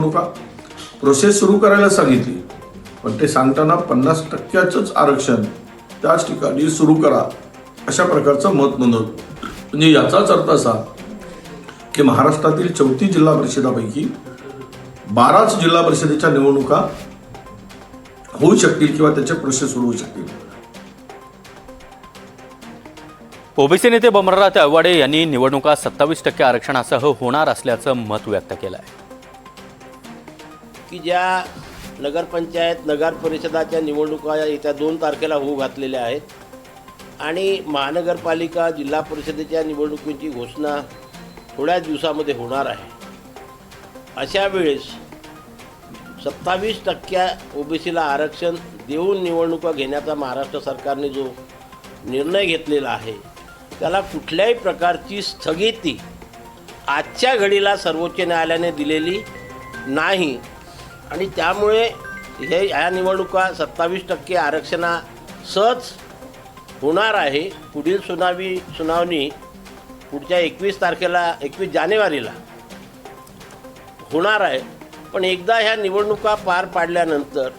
निवडणुका प्रोसेस सुरू करायला सांगितली, पण ते सांगताना 50%च आरक्षण त्याच ठिकाणी सुरू करा अशा प्रकारचं मत नोंदवलं. म्हणजे याचाच अर्थ असा की महाराष्ट्रातील 34 जिल्हा परिषदापैकी 12च जिल्हा परिषदेच्या निवडणुका होऊ शकतील किंवा त्याचे प्रोसेस सुरू होऊ शकतील. ओबीसी नेते बमरात आव्हाडे यांनी निवडणुका 27% आरक्षणासह होणार असल्याचं मत व्यक्त केलं आहे. की ज्या नगरपंचायत नगर परिषदाच्या निवडणुका येत्या 2 तारखेला होऊ घातलेल्या आहेत आणि महानगरपालिका जिल्हा परिषदेच्या निवडणुकीची घोषणा थोड्या दिवसामध्ये होणार आहे. अशा वेळेस 27% ओबीसीला आरक्षण देऊन निवडणुका घेण्याचा महाराष्ट्र सरकारने जो निर्णय घेतलेला आहे त्याला कुठल्याही प्रकारची स्थगिती आजच्या घडीला सर्वोच्च न्यायालयाने दिलेली नाही आणि त्यामुळे ह्या निवडणुका 27% आरक्षणासहज होणार आहे. पुढील सुनावणी पुढच्या 21 जानेवारीला होणार आहे. पण एकदा ह्या निवडणुका पार पाडल्यानंतर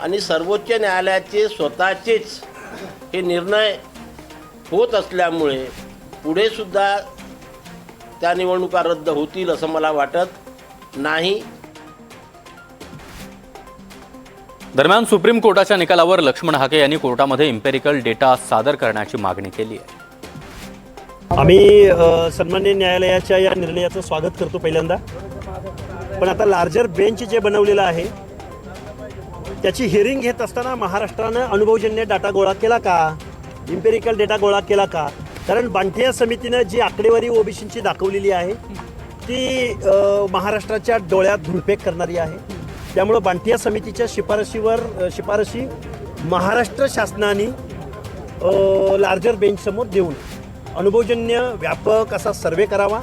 आणि सर्वोच्च न्यायालयाचे स्वतःचेच हे निर्णय होत असल्यामुळे पुढे सुद्धा त्या निवडणुका रद्द होतील असं मला वाटत नाही. दरम्यान सुप्रीम कोर्टाच्या निकालावर लक्ष्मण हाके यांनी कोर्टामध्ये इम्पेरिकल डेटा सादर करण्याची मागणी केली आहे. आम्ही सन्माननीय न्यायालयाच्या या निर्णयाचं स्वागत करतो पहिल्यांदा. पण आता लार्जर बेंच जे बनवलेलं आहे त्याची हिअरिंग घेत असताना महाराष्ट्रानं अनुभवजन्य डाटा गोळा केला का, इम्पेरिकल डेटा गोळा केला का? कारण बांठिया समितीनं जी आकडेवारी ओबीसींची दाखवलेली आहे ती महाराष्ट्राच्या डोळ्यात धुळफेक करणारी आहे. त्यामुळं बांठिया समितीच्या शिफारशी महाराष्ट्र शासनाने लार्जर बेंचसमोर देऊन अनुभवजन्य व्यापक असा सर्वे करावा,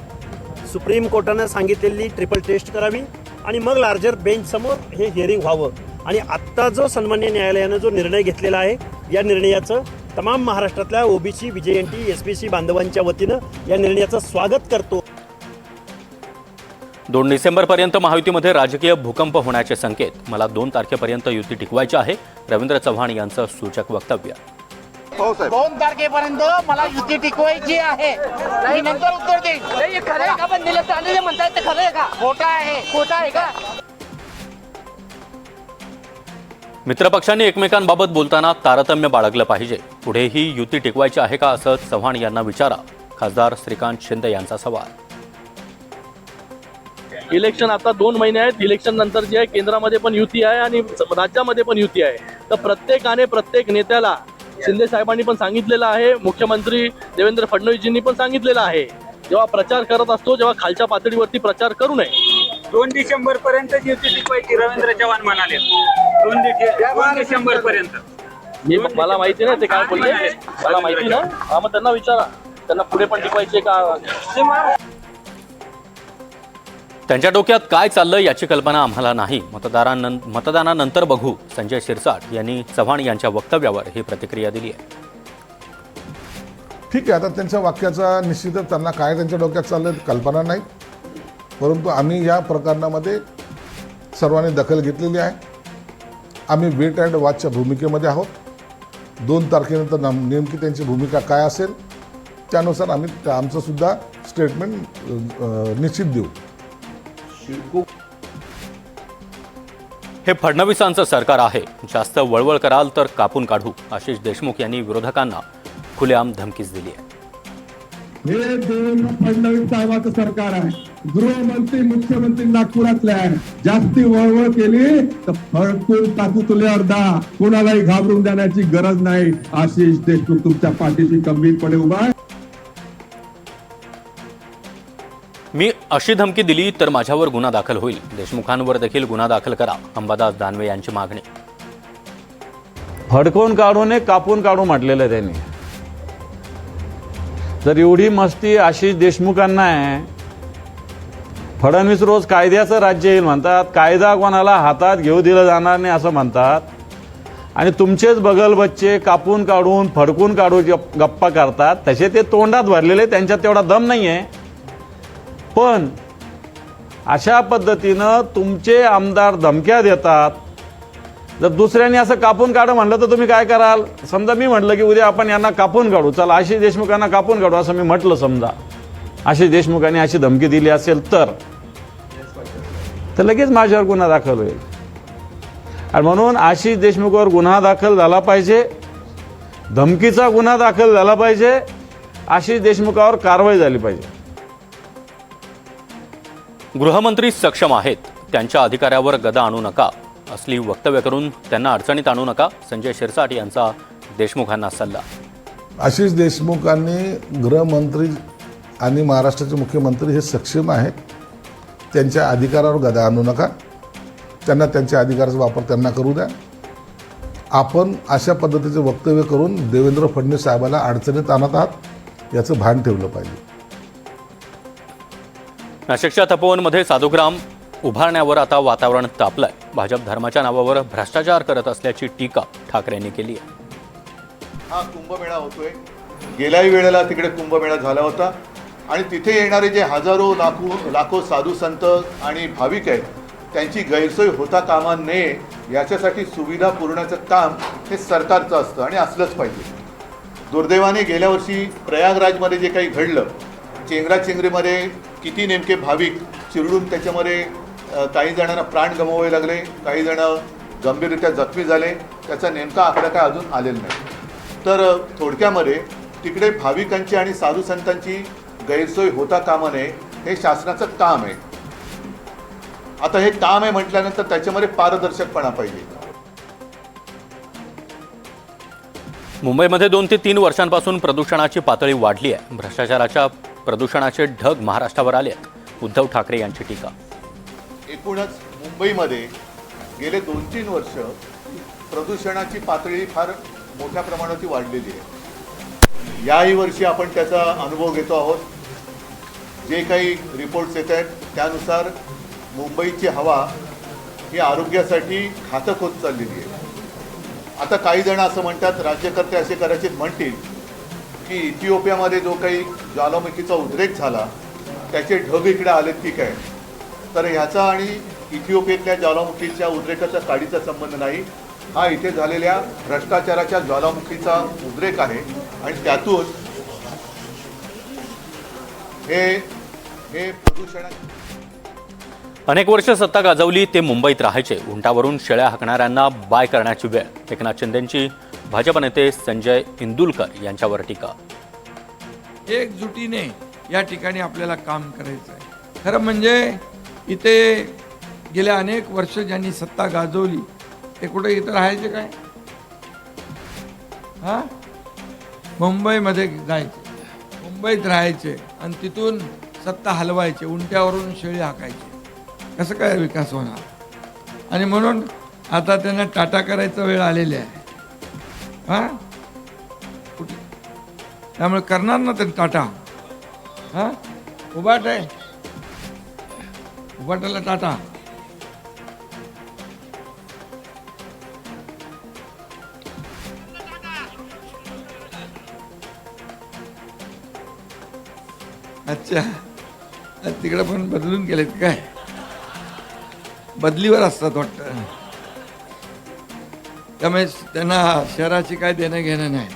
सुप्रीम कोर्टानं सांगितलेली ट्रिपल टेस्ट करावी आणि मग लार्जर बेंचसमोर हे हिअरिंग व्हावं. आणि आत्ता जो सन्मान्य न्यायालयानं जो निर्णय घेतलेला आहे या निर्णयाचं तमाम महाराष्ट्रातल्या ओबीसी विजयंती एसबीसी बांधवांच्या वतीनं या निर्णयाचं स्वागत करतो. 2 डिसेंबरपर्यंत महायुतीमध्ये राजकीय भूकंप होण्याचे संकेत. मला 2 तारखेपर्यंत युती टिकवायची आहे, रवींद्र चव्हाण यांचं सूचक वक्तव्य. 2 तारखेपर्यंत मला युती टिकवायची आहे, मी नंतर उत्तर देईन. हे खरं आहे का? पण दिलं चांगले म्हणतायत ते खरं आहे का? खोटं आहे. खोटं आहे का? मित्रपक्षांनी एकमेकांबाबत बोलताना तारतम्य बाळगलं पाहिजे. पुढेही युती टिकवायची आहे का असं चव्हाण यांना विचारा. खासदार श्रीकांत शिंदे यांचा सवाल. इलेक्शन आता 2 महिने आहेत. इलेक्शन नंतर जे आहे केंद्रामध्ये पण युती आहे आणि राज्यामध्ये पण युती आहे. तर प्रत्येकाने प्रत्येक नेत्याला शिंदे साहेबांनी पण सांगितलेलं आहे, मुख्यमंत्री देवेंद्र फडणवीसजींनी पण सांगितलेलं आहे, जेव्हा प्रचार करत असतो जेव्हा खालच्या पातळीवरती प्रचार करू नये. 2 डिसेंबरपर्यंत युती टिकवायची रवींद्र चव्हाण म्हणाले. 2 डिसेंबरपर्यंत मला माहिती नाही ते काय बोलले, मला माहिती ना. मग त्यांना विचारा, त्यांना पुढे पण टिकवायचे का. त्यांच्या डोक्यात काय चाललंय याची कल्पना आम्हाला नाही. मतदानानंतर बघू. संजय शिरसाट यांनी चव्हाण यांच्या वक्तव्यावर ही प्रतिक्रिया दिली आहे. ठीक आहे, आता त्यांच्या वाक्याचा निश्चितच त्यांना काय त्यांच्या डोक्यात चाललंय कल्पना नाही, परंतु आम्ही या प्रकरणामध्ये सर्वांनी दखल घेतलेली आहे. आम्ही वेट अँड वॉचच्या भूमिकेमध्ये आहोत. 2 तारखेनंतर नेमकी त्यांची भूमिका काय असेल त्यानुसार आम्ही आमचं सुद्धा स्टेटमेंट निश्चित देऊ. हे फडणवीसांचं सरकार आहे, जास्त वळवळ कराल तर कापून काढू. आशिष देशमुख यांनी विरोधकांना खुलेआम धमकीच दिली आहे. हे फडणवीस साहेबांचं सरकार आहे. गृहमंत्री मुख्यमंत्री नागपुरातले आहे. जास्ती वळवळ केली तर फडकून टाकू तुले अर्धा. कोणालाही घाबरून देण्याची गरज नाही. आशिष देशमुख तुमच्या पाठीशी गंभीरपणे उभा आहे. मी अशी धमकी दिली तर माझ्यावर गुन्हा दाखल होईल. देशमुखांवर देखील गुन्हा दाखल करा. अंबादास दानवे यांची मागणी. फडकून काढू नये कापून काढू म्हटलेलं त्यांनी. जर एवढी मस्ती आशिष देशमुखांना आहे, फडणवीस रोज कायद्याचं राज्य येईल म्हणतात, कायदा कोणाला हातात घेऊ दिलं जाणार नाही असं म्हणतात, आणि तुमचेच बगल बच्चे कापून काढून फडकून काढून गप्पा करतात. तसे ते तोंडात भरलेले, त्यांच्यात तेवढा दम नाही आहे. पण अशा पद्धतीनं तुमचे आमदार धमक्या देतात. जर दुसऱ्यांनी असं कापून काढ म्हणलं तर तुम्ही काय कराल? समजा मी म्हटलं की उद्या आपण यांना कापून काढू, चला आशिष देशमुखांना कापून काढू असं मी म्हटलं, समजा आशिष देशमुखांनी अशी धमकी दिली असेल तर लगेच माझ्यावर गुन्हा दाखल होईल. आणि म्हणून आशिष देशमुखावर गुन्हा दाखल झाला पाहिजे, धमकीचा गुन्हा दाखल झाला पाहिजे, आशिष देशमुखावर कारवाई झाली पाहिजे. गृहमंत्री सक्षम आहेत, त्यांच्या अधिकाऱ्यावर गदा आणू नका असली वक्तव्य करून त्यांना अडचणीत आणू नका, संजय शिरसाट यांचा देशमुखांना सल्ला. आशिष देशमुखांनी गृहमंत्री आणि महाराष्ट्राचे मुख्यमंत्री हे सक्षम आहेत, त्यांच्या अधिकारावर गदा आणू नका, त्यांना त्यांच्या अधिकाराचा वापर त्यांना करू द्या. आपण अशा पद्धतीचे वक्तव्य करून देवेंद्र फडणवीस साहेबांना अडचणीत आणत आहात याचं भान ठेवलं पाहिजे. नाशिकच्या तपोवनमध्ये साधुग्राम उभारण्यावर आता वातावरण तापलंय. भाजप धर्माच्या नावावर भ्रष्टाचार करत असल्याची टीका ठाकरेंनी केली आहे. हा कुंभमेळा होतोय, गेल्याही वेळेला तिकडे कुंभमेळा झाला होता आणि तिथे येणारे जे हजारो लाखो साधू संत आणि भाविक आहेत त्यांची गैरसोय होता कामा नये याच्यासाठी सुविधा पुरवण्याचं काम हे सरकारचं असतं आणि असलंच पाहिजे. दुर्दैवाने गेल्या वर्षी प्रयागराजमध्ये जे काही घडलं, चेंगराचेंगरीमध्ये किती नेमके भाविक चिरडून त्याच्यामध्ये काही जणांना प्राण गमवावे लागले, काही जण गंभीररित्या जखमी झाले, त्याचा नेमका आकडा काय अजून आलेला नाही. तर थोडक्यामध्ये तिकडे भाविकांची आणि साधू संतांची गैरसोय होता कामा नये हे शासनाचं काम आहे. आता हे काम आहे म्हटल्यानंतर त्याच्यामध्ये पारदर्शकपणा पाहिजे. मुंबईमध्ये 2 ते 3 वर्षांपासून प्रदूषणाची पातळी वाढली आहे. भ्रष्टाचाराच्या प्रदूषणाचे ढग महाराष्ट्रावर आले आहेत. उद्धव ठाकरे यांची टीका. एकूणच मुंबईमध्ये गेले 2-3 वर्ष प्रदूषणाची पातळी फार मोठ्या प्रमाणात वाढलेली आहे. याही वर्षी आपण त्याचा अनुभव घेतो आहोत. जे काही रिपोर्ट्स येत आहेत त्यानुसार मुंबईची हवा ही आरोग्यासाठी घातक होत चाललेली आहे. आता काही जण असं म्हणतात, राज्यकर्ते असे कदाचित म्हणतील की इथिओपियामध्ये जो काही ज्वालामुखीचा उद्रेक झाला त्याचे ढग इकडे आलेत की काय. तर ह्याचा आणि इथिओपियातल्या ज्वालामुखीच्या उद्रेकाचा काडीचा संबंध नाही. हा इथे झालेल्या भ्रष्टाचाराच्या ज्वालामुखीचा उद्रेक आहे आणि त्यातून हे प्रदूषणा. अनेक वर्ष सत्ता गाजवली ते मुंबईत राहायचे. उंटावरून शेळ्या हाकणाऱ्यांना बाय करण्याची वेळ. एकनाथ शिंदेंची भाजप नेते संजय इंदुलकर यांच्यावर टीका. एकजुटीने या ठिकाणी आपल्याला काम करायचं आहे. खरं म्हणजे इथे गेल्या अनेक वर्ष ज्यांनी सत्ता गाजवली ते कुठे इथं राहायचे काय? हां, मुंबईमध्ये जायचे, मुंबईत राहायचे आणि तिथून सत्ता हलवायचे, उंट्यावरून शेळी हाकायचे. कसं काय विकास होणार? आणि म्हणून आता त्यांना टाटा करायचा वेळ आलेली आहे. हां, कुठे त्यामुळे करणार ना ते टाटा. हां, उभाट आहे, उभाटाला टाटा. अच्छा, तिकडे पण बदलून गेलेत काय? बदलीवर असतात वाटतं. त्यामुळे त्यांना शहराची काय देणं घेणं नाही.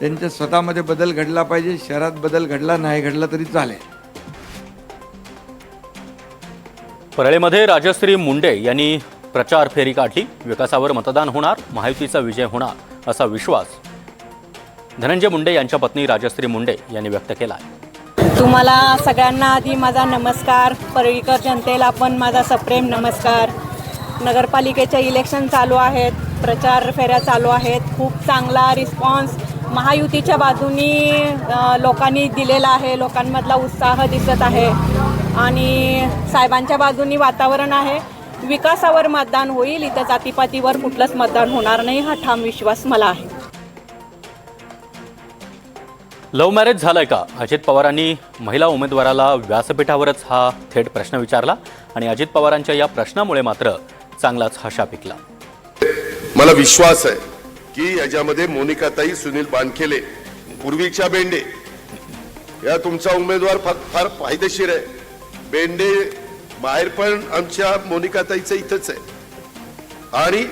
त्यांच्या स्वतःमध्ये बदल घडला पाहिजे. शहरात बदल घडला नाही घडला तरी चालेल. परळीमध्ये राजश्री मुंडे यांनी प्रचार फेरी काढली. विकासावर मतदान होणार, महायुतीचा विजय होणार असा विश्वास धनंजय मुंडे यांच्या पत्नी राजश्री मुंडे यांनी व्यक्त केला. तुम्हाला सगळ्यांना आधी माझा नमस्कार. परळीकर जनतेला पण माझा सप्रेम नमस्कार. नगरपालिकेचे इलेक्शन चालू आहेत, प्रचार फेऱ्या चालू आहेत. खूप चांगला रिस्पॉन्स महायुतीच्या बाजूनी लोकांनी दिलेला आहे. लोकांमधला उत्साह दिसत आहे आणि साहेबांच्या बाजूनी वातावरण आहे. विकासावर मतदान होईल, इथं जातीपातीवर कुठलंच मतदान होणार नाही हा ठाम विश्वास मला आहे. लव्ह मॅरेज झालंय का? अजित पवारांनी महिला उमेदवाराला व्यासपीठावरच हा थेट प्रश्न विचारला आणि अजित पवारांच्या या प्रश्नामुळे मात्र चांगलाच हशा पिकला. मला विश्वास आहे की याच्यामध्ये मोनिकाताई, सुनील बानखेले, पूर्वीच्या बेंडे या तुमचा उमेदवार फार फायदेशीर आहे. बेंडे माहेर पण आमच्या मोनिकाताईचं इथंच आहे आणि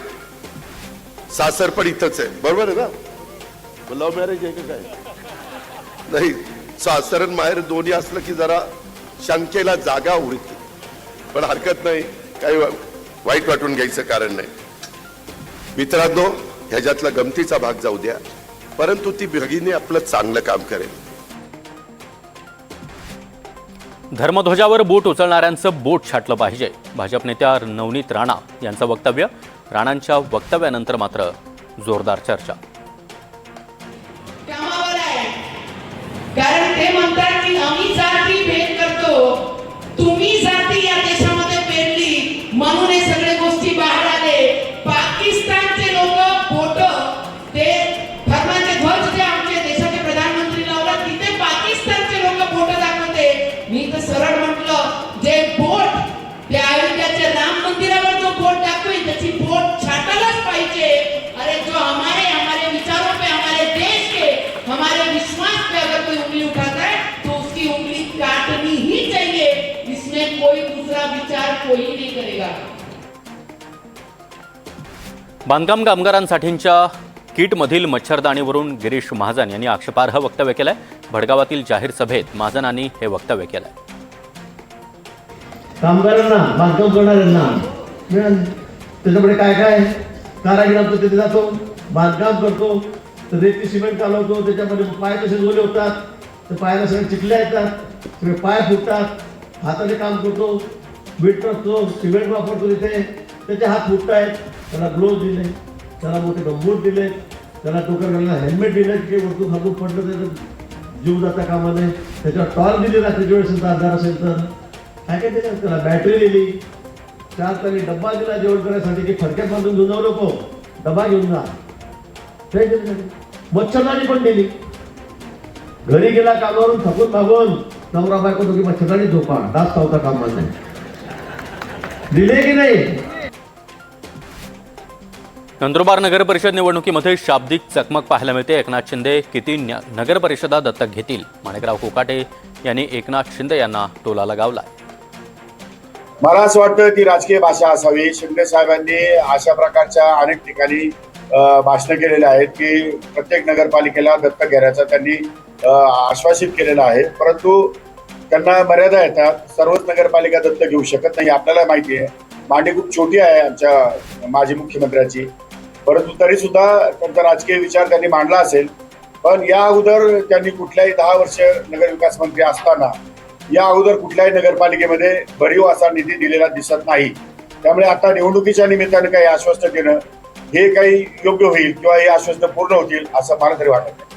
सासर पण इथंच आहे, बरोबर आहे ना? लव्ह मॅरेज आहे का काय? नाही, सासर आणि माहेर दोन्ही असलं की जरा शंकेला जागा उडते, पण हरकत नाही, काही वाईट वाटून घ्यायचं कारण नाही. मित्रांनो, ह्याच्यातला गमतीचा भाग जाऊ द्या, परंतु ती भगिनी आपलं चांगलं काम करेल. धर्मध्वजावर बोट उचलणाऱ्यांचं बोट छाटलं पाहिजे. भाजप नेत्या नवनीत राणा यांचं वक्तव्य. राणांच्या वक्तव्यानंतर मात्र जोरदार चर्चा. कारण ते म्हणतात की आम्ही जाती भेद करतो, तुम्ही जाती या देशामध्ये पेरली म्हणून हे सगळे गोष्टी बाहेर आले. पाकिस्तानचे लोक बोट ते धर्माचे ध्वज जे आमच्या देशाचे प्रधानमंत्री लावला तिथे पाकिस्तानचे लोक बोट दाखवते. मी तर सरळ म्हटलं, जे बोट त्या अयोध्याच्या राम मंदिरावर जो बोट दाखवेल त्याची बोट छाटायलाच पाहिजे. अरे जो हमारे विचारों पे, हमारे देश के, हमारे विश्वास पे अगर कोई उंगली उठाता है तो उसकी उंगली काटनी ही चाहिए. इसमें कोई दूसरा विचार कोई नहीं करेगा. बांधकाम कामगारांसाठीच्या किटमधील मच्छरदाणीवरून गिरीश महाजन यांनी आक्षेपार्ह वक्तव्य केलंय. भडगावातील जाहीर सभेत महाजनांनी हे वक्तव्य केलंय. कामगारांना, बांधकाम करणाऱ्यांना त्याच्याकडे काय काय कारागिरांचं तिथे जातो, बांधकाम करतो, तर रेती सिमेंट चालवतो, त्याच्यामध्ये पाय कसे ओले होतात, तर पायाला सगळे चिखल्या येतात, सगळे पाय फुटतात. हाताने काम करतो, वीट रचतो, सिमेंट वापरतो, तिथे त्याचे हात फुटत आहेत. त्याला ग्लोव्ह दिले, त्याला मोठे गंबूट दिले, त्याला टोकर घालण्याला हेल्मेट दिले की वरतून खालून पडलं त्याचं जीव जाता कामा नये. त्याच्यावर टॉर्च दिली रात्रीच्या वेळेस आजार असेल तर काय काय दिलं, त्याला बॅटरी दिली, 4 तारी डब्बा दिला जेवण करायसाठी की फडक्यात बांधून घेऊन जाऊ नको, डबा घेऊन जा. मच्छरदाणी पण दिली. घरी गेला कामावरून थकून मागून नवरा बायको दोघी मच्छरदाणी झोपा, डास चावता कामा नाही. दिले की नाही? नंदुरबार नगर परिषद निवडणुकीमध्ये शाब्दिक चकमक पाहायला मिळते. एकनाथ शिंदे किती नगर परिषदा दत्तक घेतील? माणिकराव कोकाटे यांनी एकनाथ शिंदे यांना टोला लगावलाय. मला असं वाटतं ती राजकीय भाषा असावी. शिंदे साहेबांनी अशा प्रकारच्या अनेक ठिकाणी भाषणं केलेली आहेत की प्रत्येक नगरपालिकेला दत्तक घेण्याचं त्यांनी आश्वासित केलेलं आहे, परंतु त्यांना मर्यादा येतात. सर्वच नगरपालिका दत्तक घेऊ शकत नाही. आपल्याला माहिती आहे मांडी खूप छोटी आहे आमच्या माजी मुख्यमंत्र्याची, परंतु तरी सुद्धा त्यांचा राजकीय विचार त्यांनी मांडला असेल. पण या अगोदर त्यांनी कुठल्याही 10 वर्ष नगरविकास मंत्री असताना या अगोदर कुठल्याही नगरपालिकेमध्ये भरीव असा निधी दिलेला दिसत नाही. त्यामुळे आता निवडणुकीच्या निमित्तानं काही आश्वस्त देणं हे काही योग्य होईल किंवा हे आश्वस्त पूर्ण होतील असं मला तरी वाटत नाही.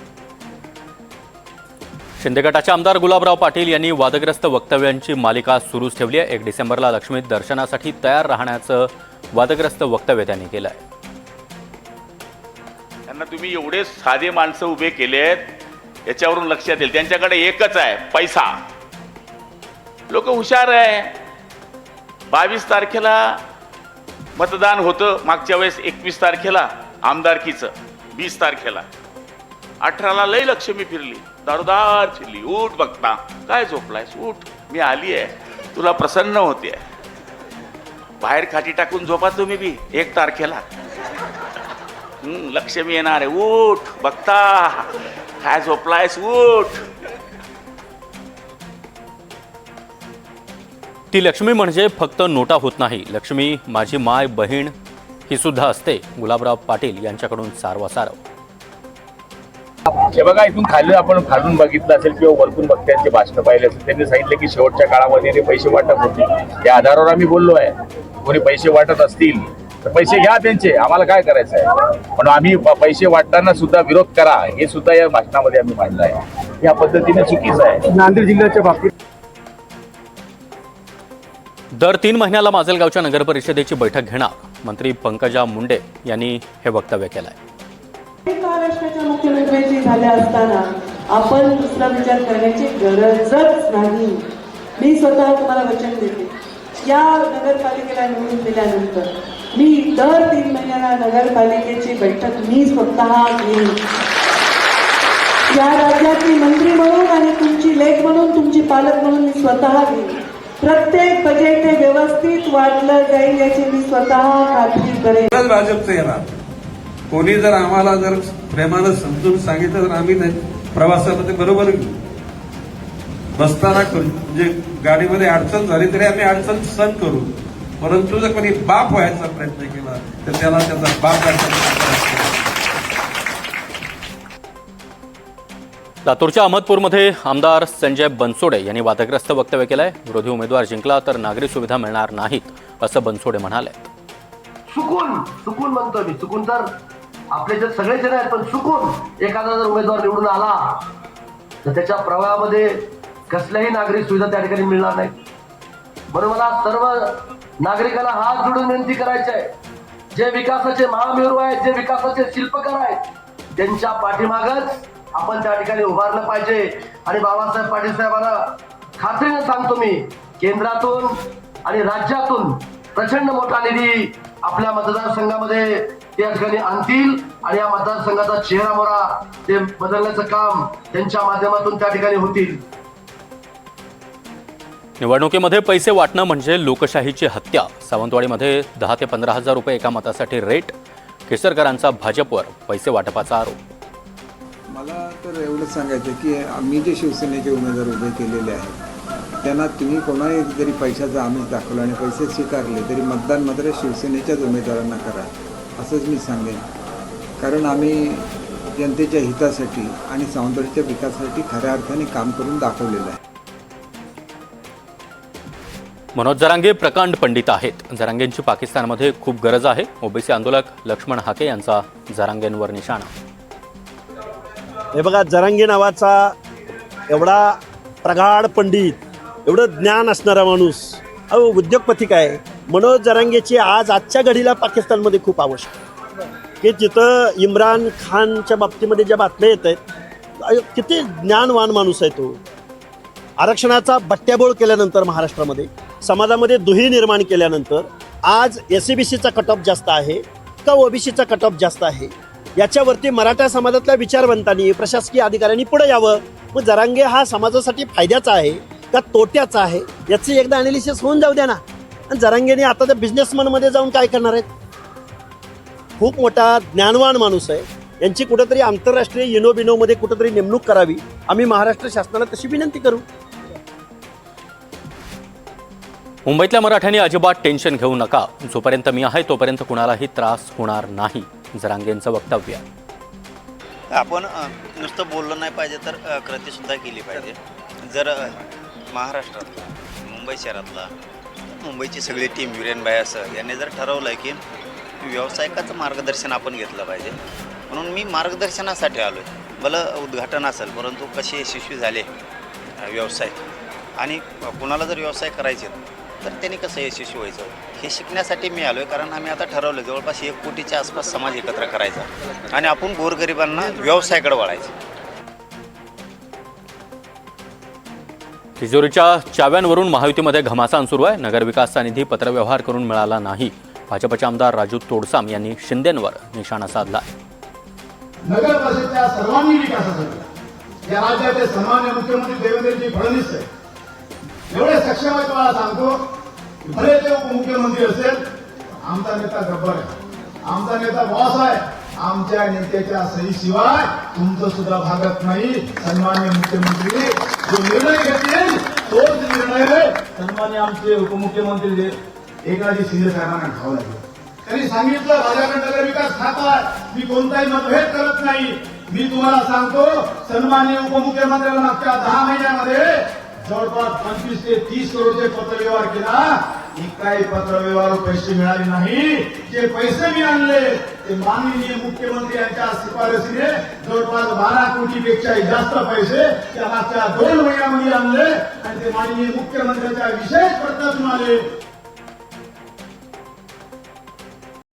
शिंदे गटाचे आमदार गुलाबराव पाटील यांनी वादग्रस्त वक्तव्यांची मालिका सुरूच ठेवली आहे. 1 डिसेंबरला लक्ष्मी दर्शनासाठी तयार राहण्याचं वादग्रस्त वक्तव्य त्यांनी केलं आहे. त्यांना तुम्ही एवढे साधे माणसं उभे केलेत, याच्यावरून लक्षात येईल त्यांच्याकडे एकच आहे, पैसा. लोक हुशार आहे. 22 तारखेला मतदान होतं, मागच्या वेळेस 21 तारखेला आमदारकीचं, 20 तारखेला 18ला लई लक्ष्मी फिरली, दारोदार फिरली. उठ बघता, काय झोपलायस, उठ, मी आली आहे, तुला प्रसन्न होते. बाहेर खाटी टाकून झोपा तुम्ही बी 1 तारखेला. लक्ष्मी येणार आहे, उठ बघता, काय झोपलायस, उठ. ती लक्ष्मी म्हणजे फक्त नोटा होत नाही, लक्ष्मी माझी माय बहीण ही सुद्धा असते. गुलाबराव पाटील यांच्याकडून सारवासारव. हे बघा, इथून खाली आपण खालून बघितलं असेल किंवा वरतून बघत्यांचे भाषण पाहिले असेल, त्यांनी सांगितलं की शेवटच्या काळामध्ये पैसे वाटप होते. या आधारावर आम्ही बोललो आहे, कोणी पैसे वाटत असतील तर पैसे घ्या त्यांचे, आम्हाला काय करायचं आहे. पण आम्ही पैसे वाटताना सुद्धा विरोध करा हे सुद्धा या भाषणामध्ये आम्ही मांडलं आहे. या पद्धतीने चुकीचं आहे. नांदेड जिल्ह्याच्या बाबतीत दर 3 महिन्याला माजलगावच्या नगर परिषदेची बैठक घेणार. मंत्री पंकजा मुंडे यांनी हे वक्तव्य केलं आहे. महाराष्ट्राच्या मुख्यमंत्र्यांची झाल्या असताना आपण दुसरा विचार करण्याची गरजच नाही. मी स्वतः तुम्हाला वचन देते, या नगरपालिकेला निवडून दिल्यानंतर मी दर 3 महिन्याला नगरपालिकेची बैठक मी स्वतः घेईन. या राज्याची मंत्री म्हणून आणि तुमची लेख म्हणून, तुमची पालक म्हणून मी स्वतः घेईन. प्रत्येक बजेट हे व्यवस्थित वाटलं जाईल याची मी स्वतः खात्री करेन. भाजपचं येणार. कोणी जर आम्हाला जर प्रेमानं समजून सांगितलं तर आम्ही प्रवासामध्ये बरोबर बसताना म्हणजे गाडीमध्ये अडचण झाली तरी आम्ही अडचण सहन करू. परंतु जर कोणी बाप व्हायचा प्रयत्न केला तर त्याला त्याचा बाप लातूरच्या अहमदपूरमध्ये आमदार संजय बनसोडे यांनी वादग्रस्त वक्तव्य केलंय. विरोधी उमेदवार जिंकला तर नागरी सुविधा मिळणार नाहीत असं बनसोडे म्हणाले. चुकून म्हणतो मी, चुकून तर आपले जे सगळे जण आहेत, पण चुकून एखादा जर उमेदवार निवडून आला तर त्याच्या प्रवाहामध्ये कसल्याही नागरी सुविधा त्या ठिकाणी मिळणार नाही. म्हणून मला सर्व नागरिकांना हात जोडून विनंती करायची आहे, जे विकासाचे महामेरू आहेत, जे विकासाचे शिल्पकार आहेत, त्यांच्या पाठीमागच आपण त्या ठिकाणी उभारलं पाहिजे. आणि बाबासाहेब पाटील साहेबांना खात्रीने सांगतो मी, केंद्रातून आणि राज्यातून प्रचंड मोठा निधी आपल्या मतदारसंघामध्ये त्या ठिकाणी आणतील आणि या मतदारसंघाचा चेहरा मोहरा ते बदलण्याचं काम त्यांच्या माध्यमातून त्या ठिकाणी होतील. निवडणुकीमध्ये पैसे वाटणं म्हणजे लोकशाहीची हत्या. सावंतवाडीमध्ये 10 ते 15 हजार रुपये एका मतासाठी रेट. केसरकरांचा भाजपवर पैसे वाटपाचा आरोप. मला तर एवढंच सांगायचं की आम्ही जे शिवसेनेचे उमेदवार उभे केलेले आहेत त्यांना तुम्ही कोणाही जरी पैशाचा आमिष दाखवला आणि पैसे स्वीकारले तरी मतदान मात्र शिवसेनेच्याच उमेदवारांना करा असंच मी सांगेन. कारण आम्ही जनतेच्या हितासाठी आणि सावंतवाडीच्या विकासासाठी खऱ्या अर्थाने काम करून दाखवलेलं आहे. मनोज जरांगे प्रकांड पंडित आहेत. जरांगेंची पाकिस्तानमध्ये खूप गरज आहे. ओबीसी आंदोलक लक्ष्मण हाके यांचा जरांगेंवर निशाणा. हे बघा, जरांगे नावाचा एवढा प्रगाढ पंडित, एवढं ज्ञान असणारा माणूस, उद्योगपती काय, मनोज जरांगेची आजच्या घडीला पाकिस्तानमध्ये खूप आवश्यक, की जिथं इम्रान खानच्या बाबतीमध्ये ज्या बातम्या येत आहेत, किती ज्ञानवान माणूस आहे तो. आरक्षणाचा बट्ट्याबोळ केल्यानंतर महाराष्ट्रामध्ये समाजामध्ये दुही निर्माण केल्यानंतर आज SCBCचा कट ऑफ जास्त आहे का ओबीसीचा कट ऑफ जास्त आहे याच्यावरती मराठा समाजातल्या विचारवंतांनी, प्रशासकीय अधिकाऱ्यांनी पुढे यावं. मग जरांगे हा समाजासाठी फायद्याचा आहे का तोट्याचा आहे याची एकदा अनालिसिस होऊन जाऊ द्या ना. आणि जरांगेने आता त्या बिझनेसमॅनमध्ये जाऊन काय करणार आहेत? खूप मोठा ज्ञानवान माणूस आहे. यांची कुठेतरी आंतरराष्ट्रीय युनोबिनोमध्ये कुठेतरी नेमणूक करावी. आम्ही महाराष्ट्र शासनाला तशी विनंती करू. मुंबईतल्या मराठ्यांनी अजिबात टेन्शन घेऊ नका. जोपर्यंत मी आहे तोपर्यंत कुणालाही त्रास होणार नाही. जरांगेंचं वक्तव्य. आपण नुसतं बोललं नाही पाहिजे तर कृतीसुद्धा केली पाहिजे. जर महाराष्ट्रातला, मुंबई शहरातला, मुंबईची सगळी टीम विरेनभाई असं यांनी जर ठरवलं आहे की व्यावसायिकाचं मार्गदर्शन आपण घेतलं पाहिजे, म्हणून मी मार्गदर्शनासाठी आलो आहे. भलं उद्घाटन असेल, परंतु कसे यशस्वी झाले व्यवसाय आणि कुणाला जर व्यवसाय करायचे तर त्यांनी कसं यशस्वी व्हायचं हे शिकण्यासाठी मी आलो आहे. कारण आम्ही आता ठरवलं जवळपास 1 कोटीच्या आसपास समाज एकत्र करायचा आणि आपण गोरगरिबांना व्यवसायाकडे वळायचं. तिजोरीच्या चाव्यांवरून महायुतीमध्ये घमासान सुरू आहे. नगरविकासचा निधी पत्रव्यवहार करून मिळाला नाही. भाजपचे आमदार राजू तोडसाम यांनी शिंदेंवर निशाणा साधला. नगर परिषदेच्या सर्वांगीण विकासासाठी या राज्याचे सन्माननीय मुख्यमंत्री देवेंद्रजी फडणवीस आहे एवढे सक्षम आहे. तुम्हाला सांगतो, भले ते उपमुख्यमंत्री असेल, आमचा नेता गब्बर आहे, आमचा नेता बॉस आहे. आमच्या नेत्याच्या सहीशिवाय तुमचं सुद्धा भागत नाही. सन्माननीय मुख्यमंत्री जो निर्णय घेतील तोच निर्णय सन्माननीय आमचे उपमुख्यमंत्री एकनाथजी शिंदे साहेबांना घ्यावं लागेल. त्यांनी सांगितलं माझ्याकडे नगर विकास खातं आहे, मी कोणताही मतभेद करत नाही. मी तुम्हाला सांगतो, सन्माननीय उपमुख्यमंत्र्यांना मागच्या 10 महिन्यामध्ये जवळपास 25 ते 30 करोडचे पत्रव्यवहार केला. काही पत्रव्यवहार पैसे मिळाले नाही. जे पैसे मी आणले ते माननीय मुख्यमंत्री यांच्या शिफारसीने जवळपास 12 कोटीपेक्षाही जास्त पैसे त्या मागच्या 2 महिन्यामध्ये आणले आणि ते माननीय मुख्यमंत्र्यांच्या विशेष प्रयत्नातून आले.